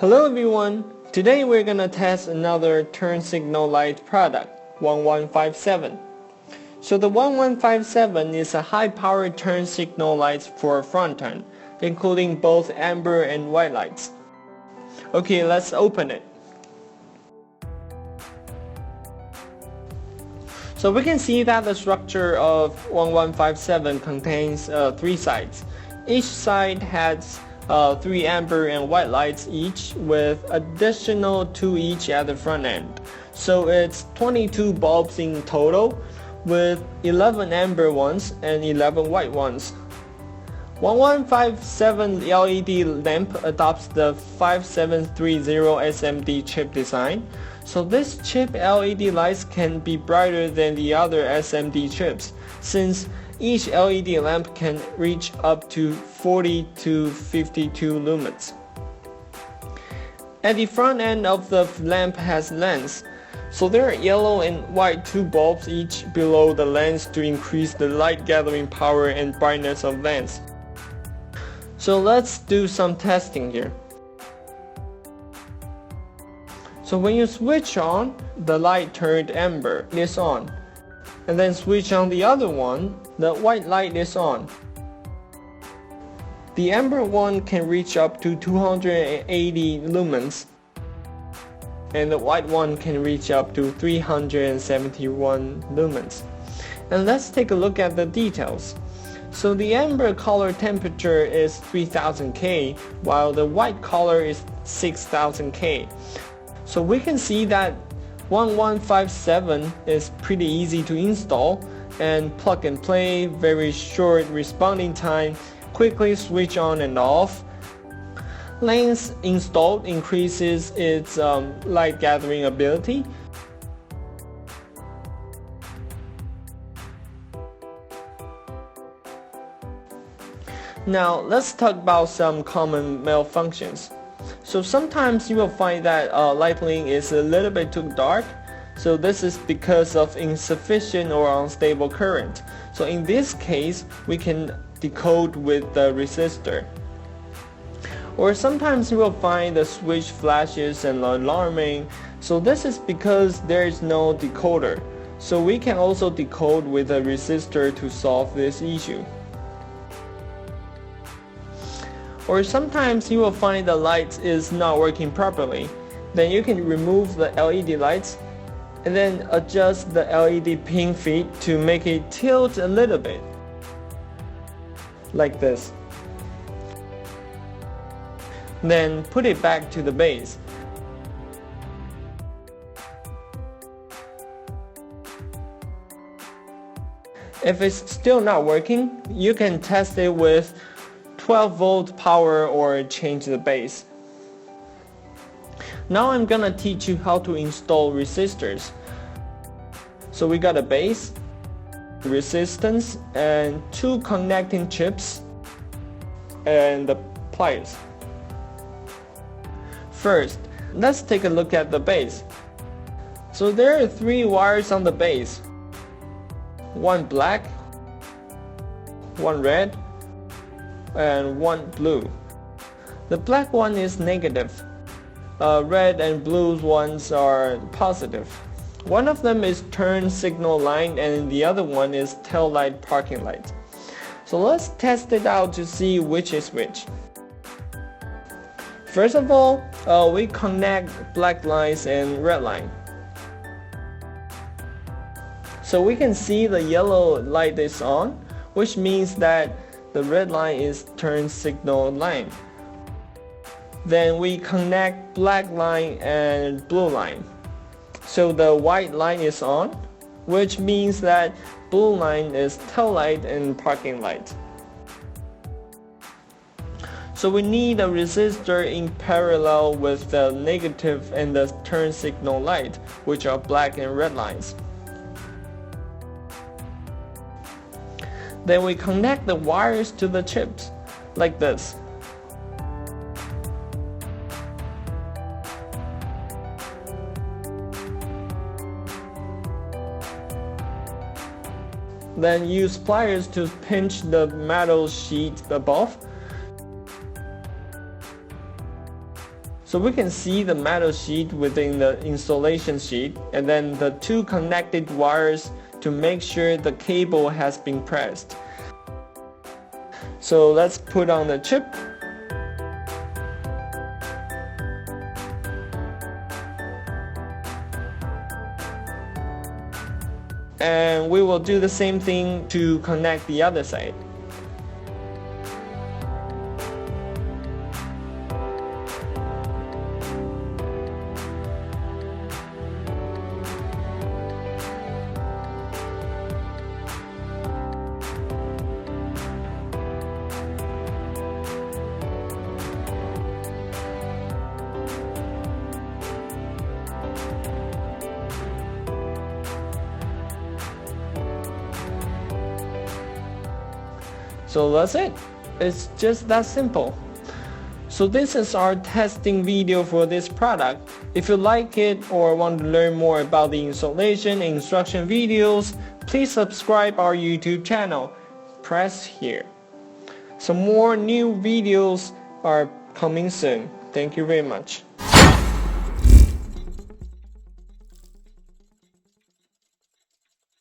Hello everyone, today we're gonna test another turn signal light product, 1157. So the 1157 is a high-powered turn signal light for front turn, including both amber and white lights. Okay, let's open it. So we can see that the structure of 1157 contains 3 sides. Each side has 3 amber and white lights each, with additional 2 each at the front end. So it's 22 bulbs in total, with 11 amber ones and 11 white ones. 1157 LED lamp adopts the 5730 SMD chip design. So this chip LED lights can be brighter than the other SMD chips, since each LED lamp can reach up to 40 to 52 lumens. At the front end of the lamp has lens, so there are yellow and white 2 bulbs each below the lens to increase the light gathering power and brightness of lens. So let's do some testing here. So when you switch on, the light turned amber is on, and then switch on the other one, the white light is on. The amber one can reach up to 280 lumens, and the white one can reach up to 371 lumens. And let's take a look at the details. So the amber color temperature is 3000 K, while the white color is 6000 K. So we can see that 1157 is pretty easy to install and plug and play, very short responding time, quickly switch on and off. Lens installed increases its light gathering ability. Now let's talk about some common malfunctions. So sometimes you will find that lighting is a little bit too dark. So this is because of insufficient or unstable current. So in this case, we can decode with the resistor. Or sometimes you will find the switch flashes and alarming. So this is because there is no decoder. So we can also decode with a resistor to solve this issue. Or sometimes you will find the light is not working properly. Then you can remove the LED lights and then adjust the LED pin feed to make it tilt a little bit, like this. Then put it back to the base. If it's still not working, you can test it with 12-volt power or change the base. Now I'm gonna teach you how to install resistors. So we got a base, resistance, and 2 connecting chips, and the pliers. First, let's take a look at the base. So there are 3 wires on the base. 1 black, 1 red, and 1 blue. The black one is negative. Red and blue ones are positive. One of them is turn signal light and the other one is tail light parking light. So let's test it out to see which is which. First of all, we connect black lines and red line. So we can see the yellow light is on, which means that the red line is turn signal line. Then we connect black line and blue line. So the white line is on, which means that blue line is tail light and parking light. So we need a resistor in parallel with the negative and the turn signal light, which are black and red lines. Then we connect the wires to the chips, like this. Then use pliers to pinch the metal sheet above. So we can see the metal sheet within the installation sheet, and then the two connected wires to make sure the cable has been pressed. So let's put on the chip. And we will do the same thing to connect the other side. So that's it. It's just that simple. So this is our testing video for this product. If you like it or want to learn more about the installation and instruction videos, please subscribe our YouTube channel. Press here. Some more new videos are coming soon. Thank you very much.